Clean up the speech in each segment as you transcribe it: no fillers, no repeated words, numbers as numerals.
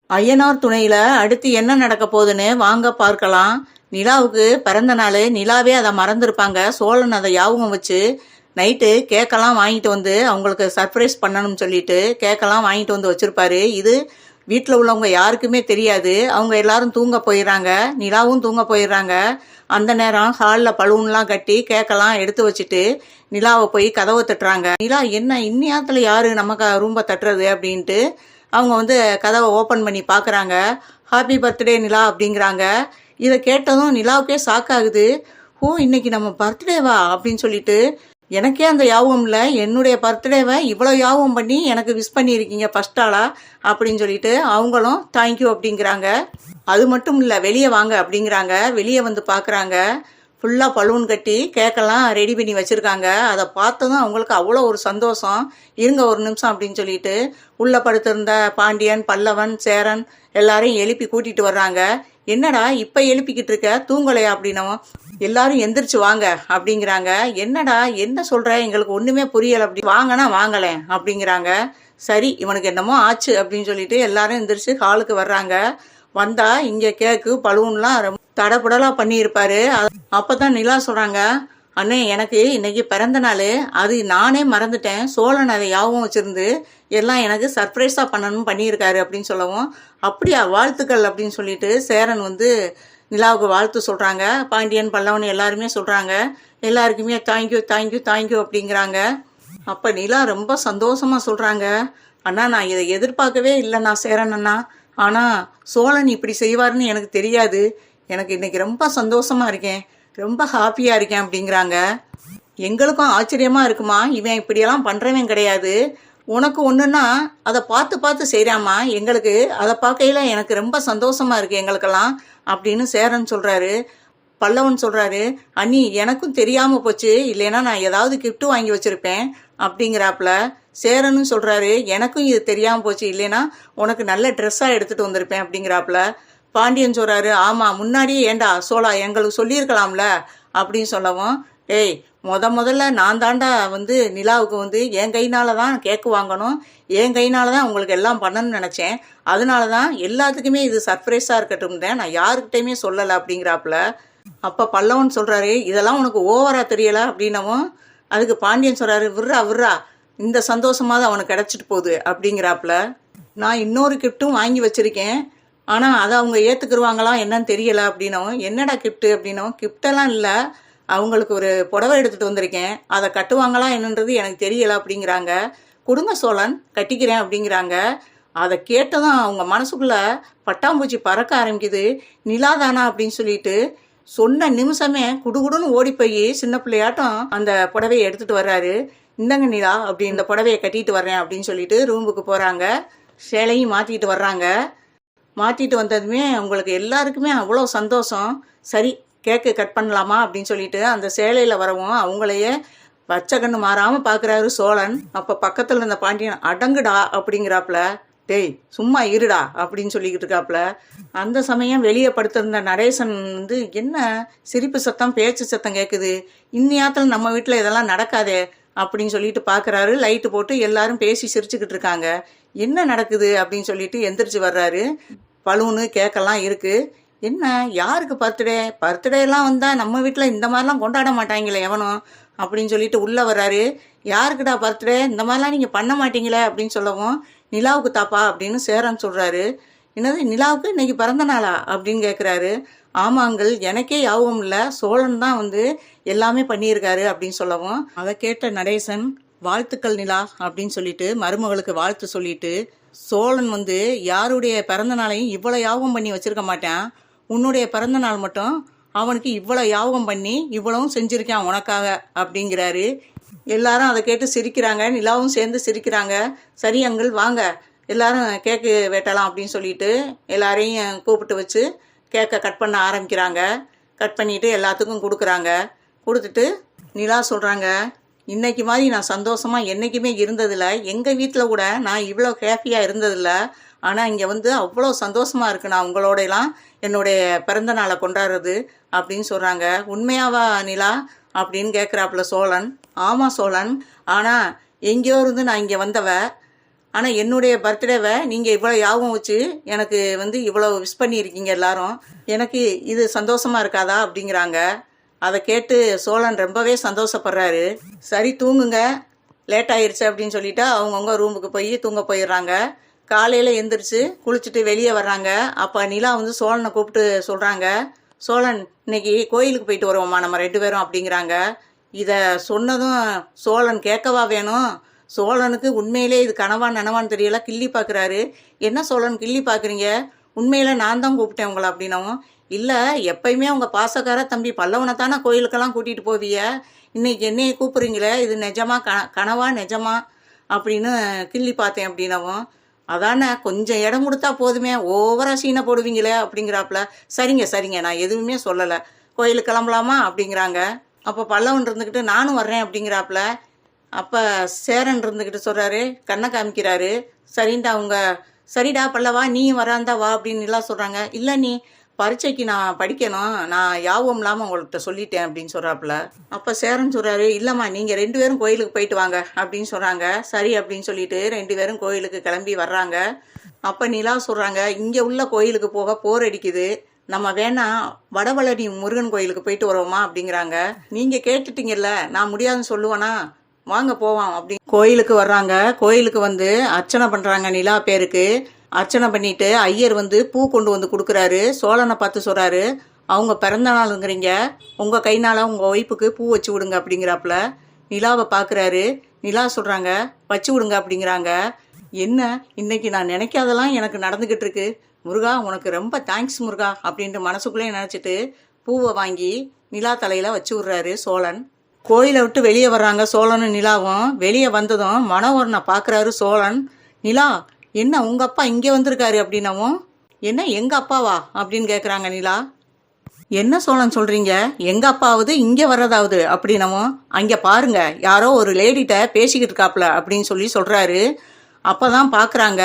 ஐயனார் துணையில அடுத்து என்ன நடக்க போகுதுன்னு வாங்க பார்க்கலாம். நிலாவுக்கு பிறந்த நாள். நிலாவே அதை மறந்துருப்பாங்க. சோழன் அதை ஞாபகம் வச்சு நைட்டு கேக்கெல்லாம் வாங்கிட்டு வந்து அவங்களுக்கு சர்ப்ரைஸ் பண்ணணும்னு சொல்லிட்டு கேக்கெல்லாம் வாங்கிட்டு வந்து வச்சிருப்பாரு. இது வீட்டில் உள்ளவங்க யாருக்குமே தெரியாது. அவங்க எல்லாரும் தூங்க போயிடுறாங்க. நிலாவும் தூங்க போயிடுறாங்க. அந்த நேரம் ஹாலில் பலூன்லாம் கட்டி கேக்கெல்லாம் எடுத்து வச்சுட்டு நிலாவை போய் கதவை தட்டுறாங்க. நிலா, என்ன இன்னியாத்துல யாரு நமக்கு ரூம்பை தட்டுறது அப்படின்ட்டு அவங்க வந்து கதவை ஓப்பன் பண்ணி பார்க்குறாங்க. ஹாப்பி பர்த்டே நிலா அப்படிங்கிறாங்க. இதை கேட்டதும் நிலாவுக்கே ஷாக் ஆகுது. ஓ, இன்னைக்கு நம்ம பர்த்டேவா அப்படின்னு சொல்லிட்டு எனக்கே அந்த ஞாபகம் இல்லை. என்னுடைய பர்த்டேவை இவ்வளோ ஞாபகம் பண்ணி எனக்கு விஷ் பண்ணியிருக்கீங்க ஃபர்ஸ்ட் ஆளா அப்படின்னு சொல்லிட்டு அவங்களும் தேங்க்யூ அப்படிங்கிறாங்க. அது மட்டும் இல்லை, வெளியே வாங்க அப்படிங்கிறாங்க. வெளியே வந்து பார்க்குறாங்க. ஃபுல்லாக பலூன் கட்டி கேக்கெல்லாம் ரெடி பண்ணி வச்சுருக்காங்க. அதை பார்த்ததும் அவங்களுக்கு அவ்வளோ ஒரு சந்தோஷம். இருங்க ஒரு நிமிஷம் அப்படின்னு சொல்லிட்டு உள்ளே படுத்திருந்த பாண்டியன், பல்லவன், சேரன் எல்லாரையும் எழுப்பி கூட்டிகிட்டு வர்றாங்க. என்னடா இப்போ எழுப்பிக்கிட்டு இருக்க, தூங்கலையா அப்படின்னவும் எல்லாரும் எந்திரிச்சு வாங்க அப்படிங்கிறாங்க. என்னடா என்ன சொல்கிற, எங்களுக்கு ஒன்றுமே புரியலை அப்படி. வாங்கினா வாங்கலேன் அப்படிங்கிறாங்க. சரி, இவனுக்கு என்னமோ ஆச்சு அப்படின்னு சொல்லிட்டு எல்லாரும் எந்திரிச்சு ஹாலுக்கு வர்றாங்க. வந்தா இங்கே கேக்கு பலூன்லாம் ரொம்ப தடபுடலாக பண்ணியிருப்பாரு. அப்பதான் நிலா சொல்கிறாங்க, அண்ணே எனக்கு இன்னைக்கு பிறந்த நாள், அது நானே மறந்துட்டேன். சோழன் அதை ஞாபகம் வச்சுருந்து எல்லாம் எனக்கு சர்ப்ரைஸாக பண்ணணும்னு பண்ணியிருக்காரு அப்படின்னு சொல்லவும், அப்படியா, வாழ்த்துக்கள் அப்படின்னு சொல்லிட்டு சேரன் வந்து நிலாவுக்கு வாழ்த்து சொல்கிறாங்க. பாண்டியன், பல்லவன் எல்லாருமே சொல்கிறாங்க. எல்லாருக்குமே தேங்க்யூ தேங்க்யூ தேங்க்யூ அப்படிங்கிறாங்க. அப்போ நிலா ரொம்ப சந்தோஷமாக சொல்கிறாங்க, அண்ணா நான் இதை எதிர்பார்க்கவே இல்லைண்ணா சேரன் அண்ணா. ஆனால் சோழன் இப்படி செய்வார்னு எனக்கு தெரியாது. எனக்கு இன்னைக்கு ரொம்ப சந்தோஷமாக இருக்கேன், ரொம்ப ஹாப்பியாக இருக்கேன் அப்படிங்கிறாங்க. எங்களுக்கும் ஆச்சரியமாக இருக்குமா, இவன் இப்படியெல்லாம் பண்ணுறவன் கிடையாது. உனக்கு ஒன்றுன்னா அதை பார்த்து பார்த்து செய்கிறாமா, எங்களுக்கு அதை பார்க்கையில் எனக்கு ரொம்ப சந்தோஷமாக இருக்குது எங்களுக்கெல்லாம் அப்படின்னு சேரன் சொல்கிறாரு. பல்லவன் சொல்கிறாரு, அண்ணி எனக்கும் தெரியாமல் போச்சு, இல்லைன்னா நான் ஏதாவது கிஃப்ட் வாங்கி வச்சுருப்பேன் அப்படிங்கிறாப்புல. சேரனும் சொல்கிறாரு, எனக்கும் இது தெரியாமல் போச்சு, இல்லைன்னா உனக்கு நல்ல ட்ரெஸ்ஸாக எடுத்துகிட்டு வந்திருப்பேன் அப்படிங்கிறாப்புல. பாண்டியன் சொல்கிறாரு, ஆமாம் முன்னாடியே ஏண்டா சோழா எங்களுக்கு சொல்லியிருக்கலாம்ல அப்படின்னு சொல்லவும், ஏய் முதல்ல நான் தாண்டா வந்து நிலாவுக்கு வந்து என் கையினால தான் கேக்கு வாங்கணும், என் கையினால தான் உங்களுக்கு எல்லாம் பண்ணணும்னு நினச்சேன், அதனால தான் எல்லாத்துக்குமே இது சர்ப்ரைஸாக இருக்கட்டும் தான் நான் யாருக்கிட்டையுமே சொல்லலை அப்படிங்கிறாப்புல. அப்போ பல்லவன் சொல்கிறாரு, இதெல்லாம் உனக்கு ஓவராக தெரியலை அப்படின்னவும் அதுக்கு பாண்டியன் சொல்கிறாரு, விட்றா இந்த சந்தோஷமாவது அவனுக்கு கிடச்சிட்டு போகுது அப்படிங்கிறாப்புல. நான் இன்னொரு கிஃப்ட்டும் வாங்கி வச்சுருக்கேன், ஆனால் அதை அவங்க ஏற்றுக்குருவாங்களா என்னன்னு தெரியலை அப்படின்னவும், என்னடா கிஃப்ட்டு அப்படின்னவும், கிஃப்டெல்லாம் இல்லை, அவங்களுக்கு ஒரு புடவை எடுத்துகிட்டு வந்திருக்கேன், அதை கட்டுவாங்களா என்னன்றது எனக்கு தெரியலை அப்படிங்கிறாங்க. கொடுங்க சோழன், கட்டிக்கிறேன் அப்படிங்கிறாங்க. அதை கேட்டதும் அவங்க மனசுக்குள்ளே பட்டாம்பூச்சி பறக்க ஆரம்பிக்குது. நிலாதானா அப்படின்னு சொல்லிட்டு சொன்ன நிமிஷமே குடுகுடுன்னு ஓடி போய் சின்ன பிள்ளையாட்டம் அந்த புடவையை எடுத்துகிட்டு வர்றாரு. இந்தங்க நிலா அப்படி இந்த புடவையை கட்டிட்டு வர்றேன் அப்படின்னு சொல்லிட்டு ரூமுக்கு போகிறாங்க. சேலையும் மாற்றிட்டு வர்றாங்க. மாற்றிட்டு வந்ததுமே உங்களுக்கு எல்லாருக்குமே அவ்வளோ சந்தோஷம். சரி, கேக்கு கட் பண்ணலாமா அப்படின்னு சொல்லிட்டு அந்த சேலையில் வரவும் அவங்களையே பச்சை கண்ணு மாறாமல் பார்க்குறாரு சோழன். அப்போ பக்கத்தில் இருந்த பாண்டியன், அடங்குடா அப்படிங்கிறாப்புல. டேய் சும்மா இருடா அப்படின்னு சொல்லிக்கிட்டு இருக்காப்புல. அந்த சமயம் வெளியே படுத்திருந்த நடேசன் வந்து, என்ன சிரிப்பு சத்தம் பேச்சு சத்தம் கேட்குது, இன்னியாத்தில் நம்ம வீட்டில் இதெல்லாம் நடக்காதே அப்படின்னு சொல்லிட்டு பார்க்குறாரு. லைட்டு போட்டு எல்லாரும் பேசி சிரிச்சுக்கிட்டு இருக்காங்க. என்ன நடக்குது அப்படின்னு சொல்லிட்டு எந்திரிச்சு வர்றாரு. பலூனு கேக்கெல்லாம் இருக்குது. என்ன யாருக்கு பர்த்டேலாம் வந்தால் நம்ம வீட்டில் இந்த மாதிரிலாம் கொண்டாட மாட்டாங்களே எவனும் அப்படின்னு சொல்லிட்டு உள்ளே வர்றாரு. யாருக்குடா பர்த்டே, இந்த மாதிரிலாம் நீங்கள் பண்ண மாட்டீங்களே அப்படின்னு சொல்லவும், நிலாவுக்கு தாப்பா அப்படின்னு சேரன் சொல்கிறாரு. என்னது நிலாவுக்கு இன்னைக்கு பிறந்த நாளா அப்படின்னு கேட்குறாரு. ஆமாங்கள், எனக்கே ஞாபகம் இல்லை, சோழன் தான் வந்து எல்லாமே பண்ணியிருக்காரு அப்படின்னு சொல்லவும், அதை கேட்ட நடேசன், வாழ்த்துக்கள் நிலா அப்படின்னு சொல்லிட்டு மருமகளுக்கு வாழ்த்து சொல்லிட்டு, சோழன் வந்து யாருடைய பிறந்த நாளையும் இவ்வளோ ஞாபகம் பண்ணி வச்சிருக்க மாட்டான், உன்னுடைய பிறந்த நாள் மட்டும் அவனுக்கு இவ்வளோ ஞாபகம் பண்ணி இவ்வளவும் செஞ்சுருக்கான் உனக்காக அப்படிங்கிறாரு. எல்லாரும் அதை கேட்டு சிரிக்கிறாங்க. நிலாவும் சேர்ந்து சிரிக்கிறாங்க. சரி அங்கிள் வாங்க எல்லாரும் கேக்கு வெட்டலாம் அப்படின்னு சொல்லிட்டு எல்லாரையும் கூப்பிட்டு வச்சு கேக்கை கட் பண்ண ஆரம்பிக்கிறாங்க. கட் பண்ணிவிட்டு எல்லாத்துக்கும் கொடுக்குறாங்க. கொடுத்துட்டு நிலா சொல்கிறாங்க, இன்னைக்கு மாதிரி நான் சந்தோஷமாக என்றைக்குமே இருந்ததில்ல, எங்கள் வீட்டில் கூட நான் இவ்வளோ ஹேப்பியாக இருந்ததில்ல, ஆனால் இங்கே வந்து அவ்வளோ சந்தோஷமாக இருக்குது நான் உங்களோடையெல்லாம் என்னுடைய பிறந்த நாளை கொண்டாடுறது அப்படின்னு சொல்கிறாங்க. உண்மையாவா நிலா அப்படின்னு கேட்குறாப்புல சோழன். ஆமாம் சோழன், ஆனால் எங்கேயோ இருந்து நான் இங்கே வந்தவ, ஆனால் என்னுடைய பர்த்டேவை நீங்கள் இவ்வளோ ஞாபகம் வச்சு எனக்கு வந்து இவ்வளோ விஷ் பண்ணியிருக்கீங்க எல்லாரும், எனக்கு இது சந்தோஷமா இருக்காதா அப்படிங்கிறாங்க. அதை கேட்டு சோழன் ரொம்பவே சந்தோஷப்படுறாரு. சரி தூங்குங்க, லேட் ஆயிடுச்சு அப்படின்னு சொல்லிட்டு அவங்கவுங்க ரூமுக்கு போய் தூங்க போயிடுறாங்க. காலையில் எந்திரிச்சு குளிச்சுட்டு வெளியே வர்றாங்க. அப்போ நிலா வந்து சோழனை கூப்பிட்டு சொல்கிறாங்க, சோழன் இன்னைக்கு கோயிலுக்கு போயிட்டு வருவோம்மா நம்ம 2 பேரும் அப்படிங்கிறாங்க. இதை சொன்னதும் சோழன் கேட்கவா வேணும்? சோழனுக்கு உண்மையிலே இது கனவா நனவான்னு தெரியல, கிள்ளி பார்க்குறாரு. என்ன சோழன் கிள்ளி பார்க்குறீங்க? உண்மையில நான் தான் கூப்பிட்டேன் உங்களை அப்படின்னவும், இல்லை எப்பயுமே உங்கள் பாசக்கார தம்பி பல்லவனை தானே கோயிலுக்கெல்லாம் கூட்டிகிட்டு போவிய, இன்னைக்கு என்னையை கூப்பிட்றீங்களே, இது நிஜமா கனவா நிஜமா அப்படின்னு கிள்ளி பார்த்தேன் அப்படின்னவும், அதானே கொஞ்சம் இடம் கொடுத்தா போதுமே, ஓவரா சீனை போடுவீங்களே அப்படிங்கிறாப்புல. சரிங்க சரிங்க, நான் எதுவுமே சொல்லலை, கோயிலுக்கு கிளம்பலாமா அப்படிங்கிறாங்க. அப்போ பல்லவன் இருந்துக்கிட்டு நானும் வர்றேன் அப்படிங்கிறாப்புல. அப்போ சேரன் இருந்துக்கிட்டு சொல்கிறாரு, கண்ணை காமிக்கிறாரு. சரிண்டா சரிடா பல்லவா நீயும் வராந்தா வா அப்படின்னு எல்லாம் சொல்கிறாங்க. இல்லை நீ பரீட்சைக்கு நான் படிக்கணும், நான் யாபம் இல்லாமல் உங்கள்கிட்ட சொல்லிட்டேன் அப்படின்னு சொல்கிறாப்புல. அப்போ சேரன் சொல்கிறாரு, இல்லைம்மா நீங்கள் 2 பேரும் கோயிலுக்கு போயிட்டு வாங்க அப்படின்னு சொல்கிறாங்க. சரி அப்படின்னு சொல்லிட்டு 2 பேரும் கோயிலுக்கு கிளம்பி வர்றாங்க. அப்போ நிலா சொல்கிறாங்க, இங்கே உள்ள கோயிலுக்கு போக போர் அடிக்குது, நம்ம வேணா வடபழனி முருகன் கோயிலுக்கு போயிட்டு வருவோமா அப்படிங்கிறாங்க. நீங்கள் கேட்டுட்டீங்கல்ல, நான் முடியாதுன்னு சொல்லுவேனா, வாங்க போவோம் அப்படின்னு கோயிலுக்கு வர்றாங்க. கோயிலுக்கு வந்து அர்ச்சனை பண்ணுறாங்க நிலா பேருக்கு. அர்ச்சனை பண்ணிட்டு ஐயர் வந்து பூ கொண்டு வந்து கொடுக்குறாரு. சோழனை பார்த்து சொல்கிறாரு, அவங்க பிறந்த நாளுங்கிறீங்க, உங்கள் கைனால உங்கள் ஒய்ஃபுக்கு பூ வச்சு விடுங்க அப்படிங்கிறாப்புல. நிலாவை பார்க்குறாரு. நிலா சொல்கிறாங்க, வச்சு விடுங்க அப்படிங்கிறாங்க. என்ன இன்னைக்கு நான் நினைக்காதெல்லாம் எனக்கு நடந்துக்கிட்டு இருக்கு, முருகா உனக்கு ரொம்ப தேங்க்ஸ் முருகா அப்படின்ட்டு மனசுக்குள்ளே நினச்சிட்டு பூவை வாங்கி நிலா தலையில் வச்சு விட்றாரு சோழன். கோயிலை விட்டு வெளியே வர்றாங்க சோழனும் நிலாவும். வெளியே வந்ததும் மனோகரனை பார்க்குறாரு சோழன். நிலா என்ன உங்கள் அப்பா இங்கே வந்திருக்காரு அப்படின்னவும், என்ன எங்கள் அப்பாவா அப்படின்னு கேட்குறாங்க நிலா. என்ன சோழன் சொல்கிறீங்க, எங்கள் அப்பாவது இங்கே வர்றதாவது அப்படின்னவும், அங்கே பாருங்க யாரோ ஒரு லேடிட்ட பேசிக்கிட்டு இருக்காப்புல அப்படின்னு சொல்கிறாரு. அப்போ தான் பார்க்குறாங்க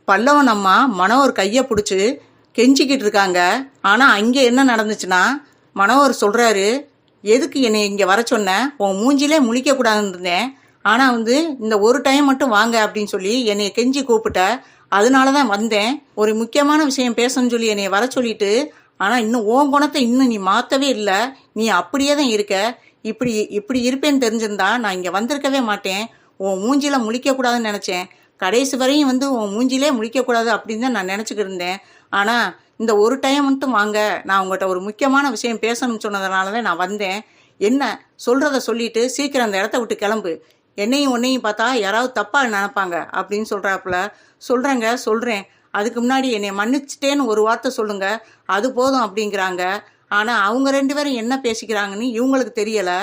பல்லவன் அம்மா மனோகர் கையை பிடிச்சி கெஞ்சிக்கிட்டு இருக்காங்க. ஆனால் அங்கே என்ன நடந்துச்சுன்னா, மனோகர் சொல்கிறாரு, எதுக்கு என்னை இங்கே வர சொன்ன, உன் மூஞ்சிலே முழிக்கக்கூடாதுன்னு இருந்தேன், ஆனால் வந்து இந்த ஒரு டைம் மட்டும் வாங்க அப்படின்னு சொல்லி என்னை கெஞ்சி கூப்பிட்ட, அதனால தான் வந்தேன், ஒரு முக்கியமான விஷயம் பேசணும்னு சொல்லி என்னை வர சொல்லிட்டு, ஆனால் இன்னும் உன் குணத்தை இன்னும் நீ மாற்றவே இல்லை, நீ அப்படியே தான் இருக்க, இப்படி இருப்பேன்னு தெரிஞ்சிருந்தா நான் இங்கே வந்திருக்கவே மாட்டேன், உன் மூஞ்சில முழிக்கக்கூடாதுன்னு நினச்சேன், கடைசி வரையும் வந்து உன் மூஞ்சிலே முழிக்கக்கூடாது அப்படின்னு தான் நான் நினச்சிக்கிட்டு இருந்தேன், ஆனால் இந்த ஒரு டைம் மட்டும் வாங்க, நான் உங்கள்கிட்ட ஒரு முக்கியமான விஷயம் பேசணும்னு சொன்னதுனால தான் நான் வந்தேன், என்ன சொல்கிறத சொல்லிட்டு சீக்கிரம் அந்த இடத்த விட்டு கிளம்பு, என்னையும் உன்னையும் பார்த்தா யாராவது தப்பாக நினைப்பாங்க அப்படின்னு சொல்கிறாப்புல. சொல்கிறேன், அதுக்கு முன்னாடி என்னை மன்னிச்சிட்டேன்னு ஒரு வார்த்தை சொல்லுங்க, அது போதும் அப்படிங்கிறாங்க. ஆனால் அவங்க 2 பேரும் என்ன பேசிக்கிறாங்கன்னு இவங்களுக்கு தெரியலை.